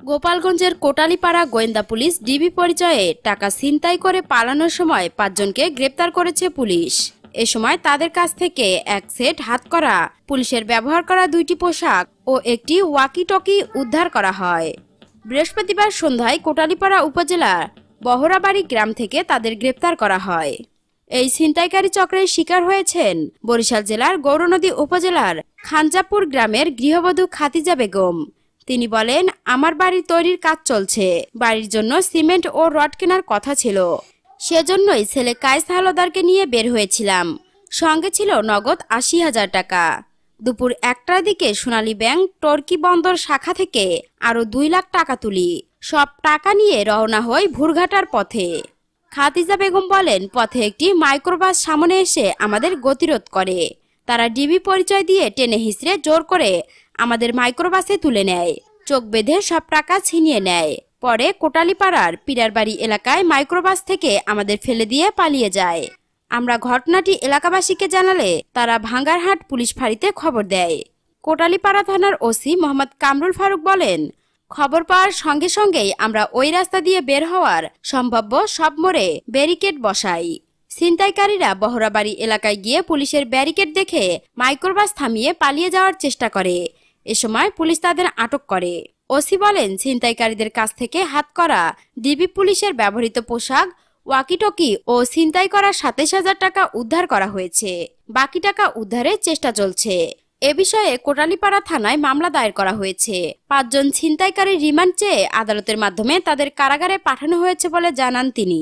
গোপালগঞ্জের কোটালীপাড়া গোয়েন্দা police DB পরিচয়ে টাকা ছিনতাই করে পালানোর সময় ৫ জনকে গ্রেপ্তার করেছে পুলিশ। এ সময় তাদের কাছ থেকে এক সেট হাতকড়া, পুলিশের ব্যবহার করা ২টি পোশাক ও একটি ওয়াকি-টকি উদ্ধার করা হয়। বৃহস্পতিবার সন্ধ্যায় কোটালীপাড়া উপজেলার বহরাবাড়ি গ্রাম থেকে তাদের গ্রেপ্তার করা হয়। এই ছিনতাইকারী চক্রের শিকার হয়েছেন বরিশাল জেলার গৌরনদী উপজেলার খানজাপুর গ্রামের গৃহবধূ খাদিজা বেগম। তিনি বলেন, আমার বাড়ির তৈরির কাজ চলছে, বাড়ির জন্য সিমেন্ট ও রড কেনার কথা ছিল, সেজন্যই ছেলে কায়েস হাওলাদারকে নিয়ে বের হয়েছিলাম। সঙ্গে ছিল নগদ ৮০,০০০ টাকা। দুপুর ১টার দিকে সোনালী ব্যাংক টর্কি বন্দর শাখা থেকে আরো ২ লাখ টাকা তুলি। সব টাকা নিয়ে রওনা হই ভুরঘাটার পথে। খাদিজা বেগম বলেন, পথে একটি মাইক্রোবাস সামনে এসে আমাদের গতিরোধ করে। তারা ডিবি পরিচয় দিয়ে টেনে হিঁচড়ে জোর করে আমাদের মাইক্রোবাসে তুলে নেয়, চোখ বেঁধে সব টাকা ছিনিয়ে নেয়। পরে কোটালীপাড়ার পিরারবাড়ি এলাকায় মাইক্রোবাস থেকে আমাদের ফেলে দিয়ে পালিয়ে যায়। আমরা ঘটনাটি এলাকাবাসীকে জানালে তারা ভাঙ্গারহাট পুলিশ ফাঁড়িতে খবর দেয়। কোটালীপাড়া থানার ওসি মোহাম্মদ কামরুল ফারুক বলেন, খবর পাওয়ার সঙ্গে সঙ্গেই আমরা ওই রাস্তা দিয়ে বের হওয়ার সম্ভাব্য সব মোড়ে ব্যারিকেড বসাই। ছিনতাইকারীরা বহরাবাড়ি এলাকায় গিয়ে পুলিশের ব্যারিকেড দেখে মাইক্রোবাস থামিয়ে পালিয়ে যাওয়ার চেষ্টা করে। এ সময় পুলিশ তাদের আটক করে। ওসি বলেন, ছিনতাইকারীদের কাছ থেকে হাতকড়া, ডিবি পুলিশের ব্যবহৃত পোশাক, ওয়াকিটকি ও ছিনতাই করা ২৭,০০০ টাকা উদ্ধার করা হয়েছে। বাকি টাকা উদ্ধারের চেষ্টা চলছে। এ বিষয়ে কোটালীপাড়া থানায় মামলা দায়ের করা হয়েছে। ৫ জন ছিনতাইকারী রিমান্ড চেয়ে আদালতের মাধ্যমে তাদের কারাগারে পাঠানো হয়েছে বলে জানান তিনি।